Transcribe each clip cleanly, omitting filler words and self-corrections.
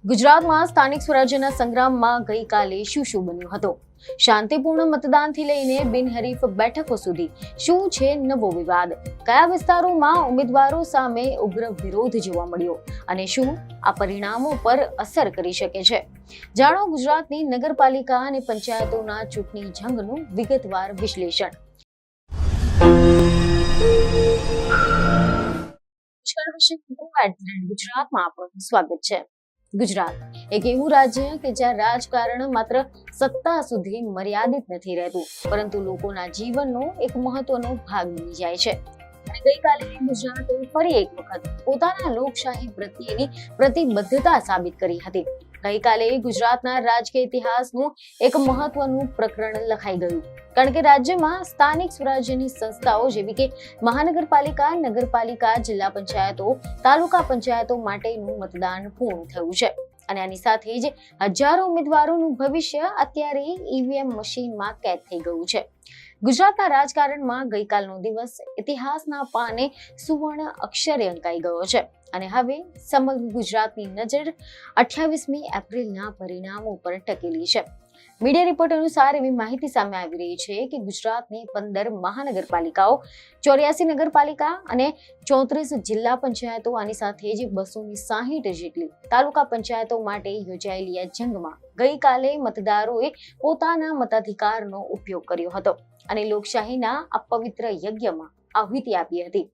ગુજરાતમાં સ્થાનિક સ્વરાજ્યના સંગ્રામમાં ગઈકાલે શું બન્યું હતું? શાંતિપૂર્ણ મતદાનથી લઈને બિનહરીફ બેઠકો સુધી શું છે નવો વિવાદ? કયા વિસ્તારોમાં ઉમેદવારો સામે ઉગ્ર વિરોધ જોવા મળ્યો અને શું આ પરિણામો પર અસર કરી શકે છે? જાણો ગુજરાતની નગરપાલિકા અને પંચાયતોના ચૂંટણી જંગનું વિગતવાર વિશ્લેષણ. ગુજરાતમાં આપનું સ્વાગત છે. ગુજરાત એક એવું રાજ્ય કે જ્યાં રાજકારણ માત્ર સત્તા સુધી મર્યાદિત નથી રહેતું, પરંતુ લોકોના જીવનનો એક મહત્વનો ભાગ બની જાય છે. અને ગઈકાલે ગુજરાતે ફરી એક વખત પોતાના લોકશાહી પ્રત્યેની પ્રતિબદ્ધતા સાબિત કરી હતી. ગઈકાલે ગુજરાતના રાજકીય ઇતિહાસનું એક મહત્વનું પ્રકરણ લખાઈ ગયું, કારણ કે રાજ્યમાં સ્થાનિક સ્વરાજ્યની સંસ્થાઓ જેવી કે મહાનગરપાલિકા, નગરપાલિકા, જિલ્લા પંચાયતો, તાલુકા પંચાયતો માટેનું મતદાન પૂર્ણ થયું છે. અને આની સાથે જ હજારો ઉમેદવારોનું ભવિષ્ય અત્યારે ઈવીએમ મશીનમાં કેદ થઈ ગયું છે. ગુજરાતના રાજકારણમાં ગઈકાલનો દિવસ ઇતિહાસના પાને સુવર્ણ અક્ષરે અંકાઈ ગયો છે અને હવે સમગ્ર ગુજરાતની નજર 28મી એપ્રિલના પરિણામો પર ટકેલી છે. મીડિયા રિપોર્ટ અનુસાર એવી માહિતી સામે આવી રહી છે કે ગુજરાતની 15 મહાનગરપાલિકાઓ, 84 નગરપાલિકા અને 34 જિલ્લા પંચાયતો, આની સાથે જ 260 જેટલી તાલુકા પંચાયતો માટે યોજાયેલી આ જંગમાં ગઈકાલે મતદારોએ પોતાના મતાધિકારનો ઉપયોગ કર્યો હતો અને લોકશાહીના આ પવિત્ર યજ્ઞમાં આહુતિ આપી હતી.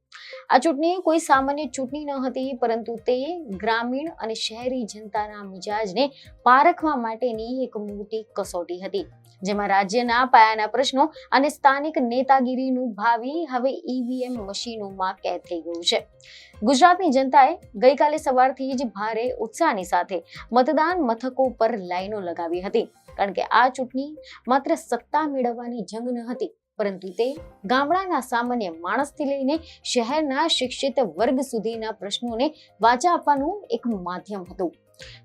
આ ચૂંટણી કોઈ સામાન્ય ચૂંટણી ન હતી, પરંતુ તે ગ્રામીણ અને શહેરી જનતાના મિજાજને પારખવા માટેની એક મોટી કસોટી હતી, જેમાં રાજ્યના પાયાના પ્રશ્નો અને સ્થાનિક નેતાગીરીનું ભાવિ હવે ઈવીએમ મશીનોમાં કેદ થઈ ગયું છે. ગુજરાતની જનતાએ ગઈકાલે સવારથી જ ભારે ઉત્સાહની સાથે મતદાન મથકો પર લાઈનો લગાવી હતી, કારણ કે આ ચૂંટણી માત્ર સત્તા મેળવવાની જંગ ન હતી, પરંતુ તે ગામડાના સામાન્ય માણસથી લઈને શહેરના શિક્ષિત વર્ગ સુધીના પ્રશ્નોને વાચા આપવાનું એક માધ્યમ હતું.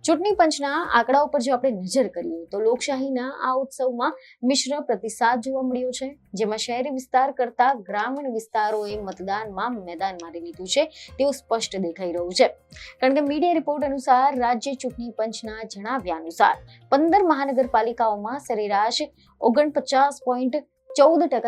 ચૂંટણી પંચના આંકડાઓ પર જો આપણે નજર કરીએ તો લોકશાહીના આ ઉત્સવમાં મિશ્ર પ્રતિસાદ જોવા મળ્યો છે, જેમાં શહેરી વિસ્તાર કરતા ગ્રામીણ વિસ્તારોએ મતદાનમાં મેદાન મારી લીધું છે તેવું સ્પષ્ટ દેખાઈ રહ્યું છે. કારણ કે મીડિયા રિપોર્ટ અનુસાર રાજ્ય ચૂંટણી પંચના જણાવ્યા અનુસાર 15 મહાનગરપાલિકાઓમાં સરેરાશ 49.14%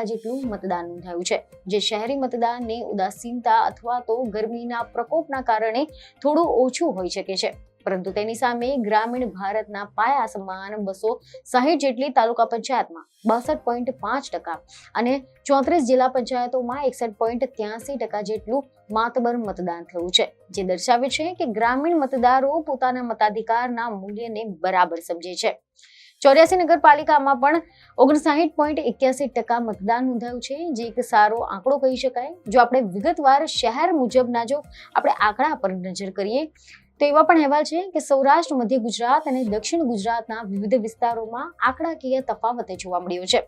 જેટલું મતદાન નોંધાયું છે, જે શહેરી મતદાનની ઉદાસીનતા અથવા તો ગરમીના પ્રકોપના કારણે થોડું ઓછું હોઈ શકે છે, પરંતુ તેની સામે ગ્રામીણ ભારતના પાયા સમાન 260 જેટલી તાલુકા પંચાયતમાં 62.5% અને 34 જિલ્લા પંચાયતોમાં 61.83% જેટલું માતબર મતદાન થયું છે, જે દર્શાવે છે કે ગ્રામીણ મતદારો પોતાના મતાધિકારના મૂલ્યને બરાબર સમજે છે. 84 નગરપાલિકામાં પણ 59.81% મતદાન નોંધાયું છે, જે એક સારો આંકડો કહી શકાય. જો આપણે વિગતવાર શહેર મુજબના જો આપણે આંકડા પર નજર કરીએ તો એવા પણ અહેવાલ છે કે સૌરાષ્ટ્ર, મધ્ય ગુજરાત અને દક્ષિણ ગુજરાતના વિવિધ વિસ્તારોમાં આંકડાકીય તફાવત જોવા મળ્યો છે,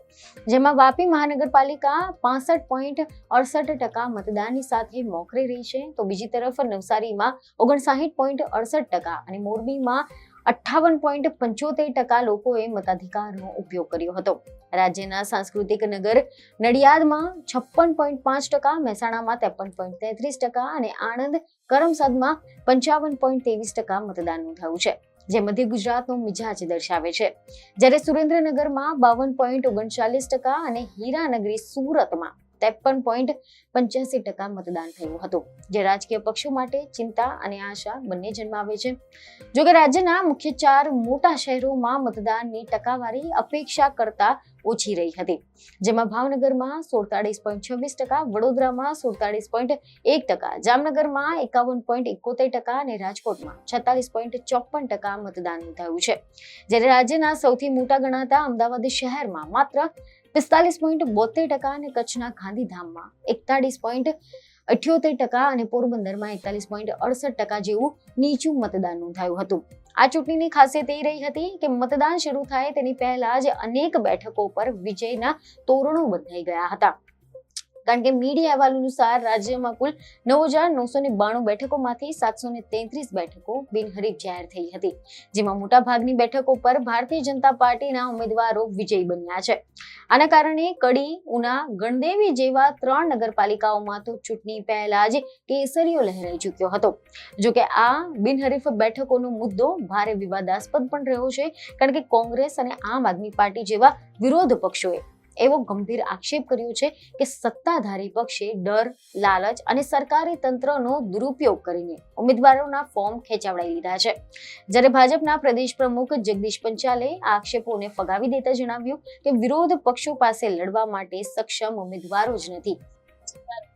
જેમાં વાપી મહાનગરપાલિકા 65.68% મતદાનની સાથે મોખરે રહી છે, તો બીજી તરફ નવસારીમાં 59.68% અને મોરબીમાં 58.75% લોકોએ મતાધિકારનો ઉપયોગ કર્યો હતો. રાજ્યના સાંસ્કૃતિક નગર નડિયાદમાં 56.5%, મહેસાણામાં 53.33% અને આણંદ કરમસદમાં 55.23% મતદાન નોંધાયું છે, જે મધ્ય ગુજરાતનો મિજાજ દર્શાવે છે. જ્યારે સુરેન્દ્રનગરમાં 52.39% અને હીરાનગરી સુરતમાં 53.85% મતદાન થયું હતું, જે રાજકીય પક્ષો માટે ચિંતા અને આશા બંને જન્માવે છે. જોકે રાજ્યના મુખ્ય 4 મોટા શહેરોમાં મતદાનની ટકાવારી અપેક્ષા કરતા ઓછી રહી હતી, જેમાં ભાવનગરમાં 47.26%, વડોદરામાં 47.1%, જામનગરમાં 51.71% અને રાજકોટમાં 46.54% મતદાન નોંધાયું છે. જ્યારે રાજ્યના સૌથી મોટા ગણાતા અમદાવાદ શહેરમાં માત્ર 45.72% અને કચ્છના ગાંધીધામમાં 41.78% અને પોરબંદરમાં 41.68% જેવું નીચું મતદાન નોંધાયું હતું. આ ચૂંટણીની ખાસિયત એ રહી હતી કે મતદાન શરૂ થાય તેની પહેલા જ અનેક બેઠકો પર વિજયના તોરણો બંધાઈ ગયા હતા. કારણ કે મીડિયા અહેવાલ અનુસાર રાજ્યમાં કુલ 9,992 બેઠકોમાંથી 733 બેઠકો બિનહરીફ જાહેર થઈ હતી, જેમાં મોટાભાગની બેઠકો પર ભારતીય જનતા પાર્ટીના ઉમેદવારો વિજયી બન્યા છે. આના કારણે કડી, ઉના, ગણદેવી જેવા 3 નગરપાલિકાઓમાં તો ચૂંટણી પહેલા જ કેસરીઓ લહેરાઈ ચૂક્યો હતો. જોકે આ બિનહરીફ બેઠકોનો મુદ્દો ભારે વિવાદાસ્પદ પણ રહ્યો છે, કારણ કે કોંગ્રેસ અને આમ આદમી પાર્ટી જેવા વિરોધ પક્ષોએ એવો ગંભીર આક્ષેપ કર્યો છે કે સત્તાધારી પક્ષે ડર, લાલચ અને સરકારી તંત્રનો દુરુપયોગ કરીને ઉમેદવારોના ફોર્મ ખેંચાવડાવી લીધા છે. જ્યારે ભાજપના પ્રદેશ પ્રમુખ જગદીશ પંચાલે આ આક્ષેપોને ફગાવી દેતા જણાવ્યું કે વિરોધ પક્ષો પાસે લડવા માટે સક્ષમ ઉમેદવારો જ નથી.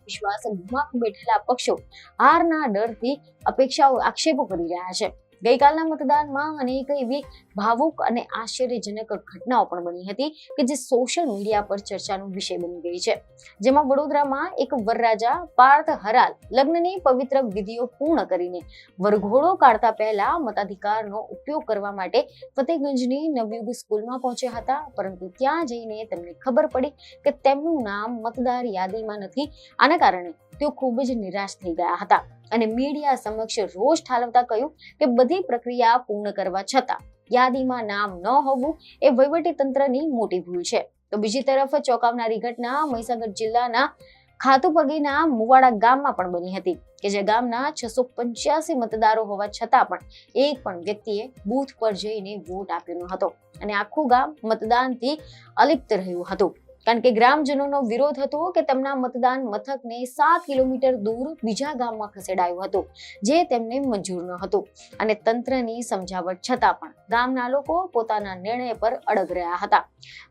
વિશ્વાસ ગુમાવી બેઠેલા પક્ષો હારના ડરથી આક્ષેપો કરી રહ્યા છે. ગઈકાલના મતદાનમાં અનેક એવી ભાવુક અને આશ્ચર્યજનક ઘટનાઓ પણ બની હતી કે જે સોશિયલ મીડિયા પર ચર્ચાનો વિષય બની ગઈ છે. જેમાં વડોદરામાં એક વરરાજા પાર્થ હરાલ લગ્નની પવિત્ર વિધિઓ પૂર્ણ કરીને વરઘોડો કાઢતા પહેલા મતાધિકારનો ઉપયોગ કરવા માટે ફતેગંજની નવયુગ સ્કૂલમાં પહોંચ્યા હતા, પરંતુ ત્યાં જઈને તેમને ખબર પડી કે તેમનું નામ મતદાર યાદીમાં નથી. આના કારણે તેઓ ખૂબ જ નિરાશ થઈ ગયા હતા અને મીડિયા સમક્ષ રોષ ઠાલવતા કહ્યું કે બધી પ્રક્રિયા પૂર્ણ કરવા છતાં યાદીમાં નામ ન હોવું એ વહીવટી તંત્રની મોટી ભૂલ છે. તો બીજી તરફ ચોંકાવનારી ઘટના મહીસાગર જિલ્લાના ખાતુપગીના મુવાડા ગામમાં પણ બની હતી કે જે ગામના 685 મતદારો હોવા છતાં પણ એક પણ વ્યક્તિએ બૂથ પર જઈને વોટ આપ્યો ન હતો અને આખું ગામ મતદાનથી અલિપ્ત રહ્યું હતું, કારણ કે ગ્રામજનોનો વિરોધ હતો કે તેમના મતદાન મથકને 7 કિલોમીટર દૂર બીજા ગામમાં ખસેડાયું હતું, જે તેમને મંજૂર ન હતું અને તંત્રની સમજાવટ છતાં પણ ગામના લોકો પોતાના નિર્ણય પર અડગ રહ્યા હતા.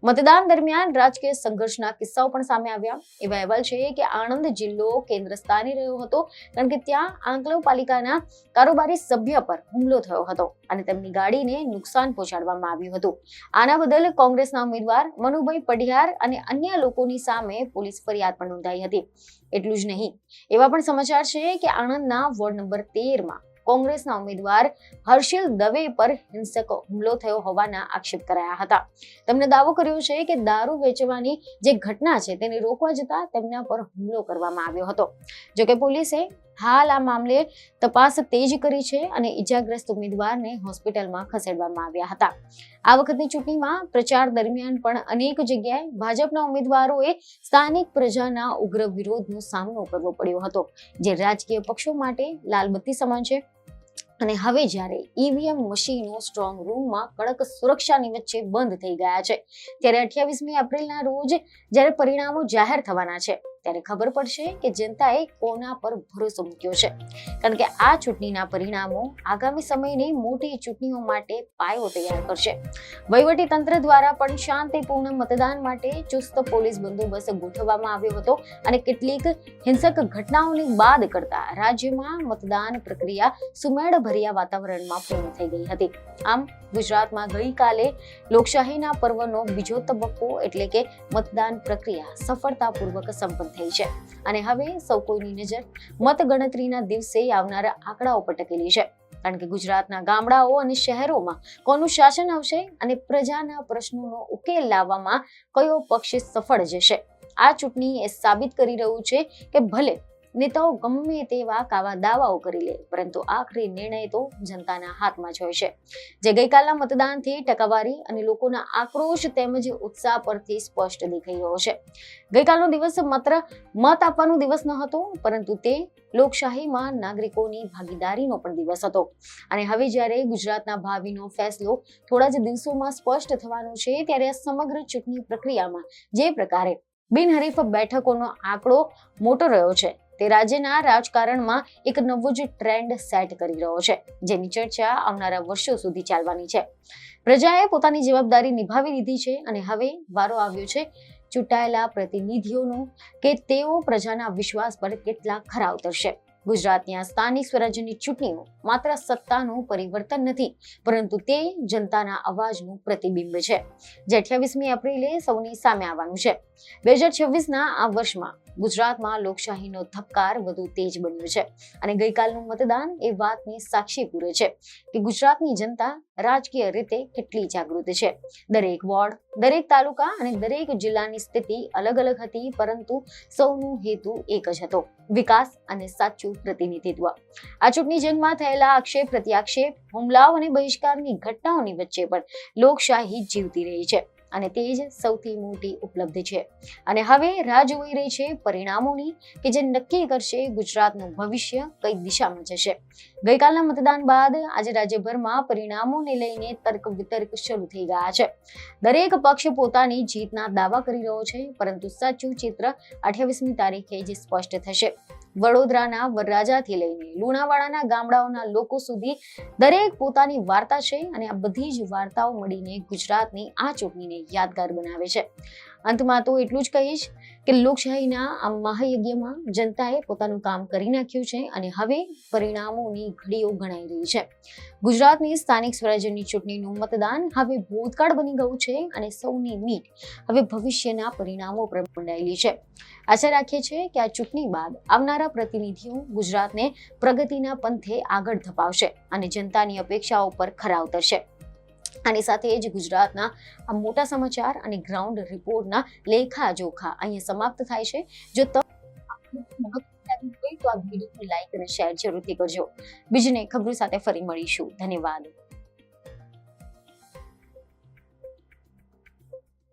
મતદાન દરમિયાન રાજકીય સંઘર્ષના કિસ્સાઓ પણ સામે આવ્યા. એવા અહેવાલ છે કે આણંદ જિલ્લો કેન્દ્ર સ્થાને રહ્યો હતો, કારણ કે ત્યાં આંકલવ પાલિકાના કારોબારી સભ્ય પર હુમલો થયો હતો અને તેમની ગાડીને નુકસાન પહોંચાડવામાં આવ્યું હતું. આના બદલ કોંગ્રેસના ઉમેદવાર મનુભાઈ પઢિયાર અને અન્ય લોકોની સામે પોલીસ ફરિયાદ પણ નોંધાઈ હતી. એટલું જ નહીં, એવા પણ સમાચાર છે કે આણંદના વોર્ડ નંબર 13માં કોંગ્રેસના ઉમેદવાર હર્ષિલ દવે પર હિંસક હુમલો થયો હોવાના આક્ષેપ કરાયા હતા. તેમણે દાવો કર્યો છે કે દારૂ વેચવાની જે ઘટના છે તેને રોકવા જતા તેમના પર હુમલો કરવામાં આવ્યો હતો. જોકે પોલીસે હાલ આ મામલે તપાસ તેજ કરી છે અને ઈજાગ્રસ્ત ઉમેદવારને હોસ્પિટલમાં ખસેડવામાં આવ્યા હતા. આ વખતની ચૂંટણીમાં પ્રચાર દરમિયાન પણ અનેક જગ્યાએ ભાજપના ઉમેદવારોએ સ્થાનિક પ્રજાના ઉગ્ર વિરોધનો સામનો કરવો પડ્યો હતો, જે રાજકીય પક્ષો માટે લાલબત્તી સમાન છે. અને હવે જ્યારે ઈવીએમ મશીનો સ્ટ્રોંગ રૂમમાં કડક સુરક્ષાની વચ્ચે બંધ થઈ ગયા છે, ત્યારે 28મી એપ્રિલના રોજ જ્યારે પરિણામો જાહેર થવાના છે, ત્યારે ખબર પડશે કે જનતાએ કોના પર ભરોસો મૂક્યો છે, કારણ કે આ ચૂંટણીના પરિણામો આગામી સમયની મોટી ચૂંટણીઓ માટે પાયો તૈયાર કરશે. વહીવટી તંત્ર દ્વારા પણ શાંતિપૂર્ણ મતદાન માટે ચુસ્ત પોલીસ બંદોબસ્ત ગોઠવવામાં આવ્યો હતો અને કેટલીક હિંસક ઘટનાઓની બાદ કરતા રાજ્યમાં મતદાન પ્રક્રિયા સુમેળભર્યા વાતાવરણમાં પૂર્ણ થઈ ગઈ હતી. આમ ગુજરાતમાં ગઈકાલે લોકશાહીના પર્વનો બીજો તબક્કો એટલે કે મતદાન પ્રક્રિયા સફળતાપૂર્વક સંપન્ન થઈ છે અને હવે સૌ કોઈની નજર મતગણતરીના દિવસે આવનારા આંકડાઓ પર ટકેલી છે, કારણ કે ગુજરાતના ગામડાઓ અને શહેરોમાં કોનું શાસન આવશે અને પ્રજાના પ્રશ્નોનો ઉકેલ લાવવામાં કયો પક્ષ સફળ જશે. આ ચૂંટણી એ સાબિત કરી રહ્યું છે કે ભલે નેતાઓ ગમે તેવા કાવા દાવાઓ કરી લે, પરંતુ આખરી નિર્ણય તો જનતાના હાથમાં જ હોય છે, જે ગઈકાલના મતદાનથી ટકાવારી અને લોકોના આક્રોશ તેમજ ઉત્સાહ પરથી સ્પષ્ટ દેખાઈ રહ્યો છે. ગઈકાલનો દિવસ માત્ર મત આપવાનો દિવસ ન હતો, પરંતુ તે લોકશાહીમાં નાગરિકોની ભાગીદારીનો પણ દિવસ હતો. અને હવે જ્યારે ગુજરાતના ભાવિનો ફેસલો થોડા જ દિવસોમાં સ્પષ્ટ થવાનો છે, ત્યારે આ સમગ્ર ચૂંટણી પ્રક્રિયામાં જે પ્રકારે બિનહરીફ બેઠકોનો આંકડો મોટો રહ્યો છે, તે રાજ્યના રાજકારણમાં એક નવો જ ટ્રેન્ડ સેટ કરી રહ્યો છે, જેની ચર્ચા આવનારા વર્ષો સુધી ચાલવાની છે. પ્રજાએ પોતાની જવાબદારી નિભાવી લીધી છે અને હવે વારો આવ્યો છે ચૂંટાયેલા પ્રતિનિધિઓનો કે તેઓ પ્રજાના વિશ્વાસ પર કેટલા ખરા ઉતરશે. ગુજરાતની આ સ્થાનિક સ્વરાજ્યની ચૂંટણીઓ માત્ર સત્તાનું પરિવર્તન નથી, પરંતુ તે જનતાના અવાજનું પ્રતિબિંબ છે, જે 28મી એપ્રિલે સૌની સામે આવવાનું છે. 2026ના આ વર્ષમાં ગુજરાતમાં લોકશાહીનો ધબકાર વધુ તેજ બન્યો છે અને ગઈકાલનું મતદાન એ વાતની સાક્ષી પૂરે છે કે ગુજરાતની જનતા રાજકીય રીતે કેટલી જાગૃત છે. દરેક વોર્ડ, દરેક તાલુકા અને દરેક જિલ્લાની સ્થિતિ અલગ અલગ હતી, પરંતુ સૌનો હેતુ એક જ હતો: વિકાસ અને સાચું પ્રતિનિધિત્વ. આ ચૂંટણી જંગમાં થયેલા આક્ષેપ પ્રત્યાક્ષેપ, હુમલાઓ અને બહિષ્કારની ઘટનાઓની વચ્ચે પણ લોકશાહી જીવતી રહી છે અને તે જ સૌથી મોટી ઉપલબ્ધિ છે. અને હવે રાહ જોઈ રહી છે પરિણામોની, કે જે નક્કી કરશે ગુજરાતનું ભવિષ્ય કઈ દિશામાં જશે. ગઈકાલના મતદાન બાદ આજે રાજ્યભરમાં પરિણામોને લઈને તર્ક વિતર્ક શરૂ થઈ ગયા છે. દરેક પક્ષ પોતાની જીતના દાવા કરી રહ્યો છે, પરંતુ સાચું ચિત્ર 28મી તારીખે જ સ્પષ્ટ થશે. વડોદરાના વરરાજાથી લઈને લુણાવાડાના ગામડાઓના લોકો સુધી દરેક પોતાની વાર્તા છે અને આ બધી જ વાર્તાઓ મળીને ગુજરાતની આ ચૂંટણીને યાદગાર બનાવે છે. અંતમાં તો એટલું જ કહીશ કે લોકશાહીના આ મહાયજ્ઞમાં જનતાએ પોતાનું કામ કરી નાખ્યું છે અને હવે પરિણામોની ઘડીઓ ગણાઈ રહી છે. ગુજરાતની સ્થાનિક સ્વરાજ્યની ચૂંટણીનું મતદાન હવે ભૂતકાળ બની ગયું છે અને સૌની મીટ હવે ભવિષ્યના પરિણામો પર મંડાયેલી છે. આશા રાખીએ છીએ કે આ ચૂંટણી બાદ આવનારા પ્રતિનિધિઓ ગુજરાતને પ્રગતિના પંથે આગળ ધપાવશે અને જનતાની અપેક્ષાઓ પર ખરા ઉતરશે. આની સાથે જ ગુજરાતના આ મોટા સમાચાર અને ગ્રાઉન્ડ રિપોર્ટના લેખાજોખા અહીંયા સમાપ્ત થાય છે. જો તમે તો આ વિડીયોને લાઈક અને શેર જરૂરથી કરજો. બીજીને ખબરો સાથે ફરી મળીશું. ધન્યવાદ.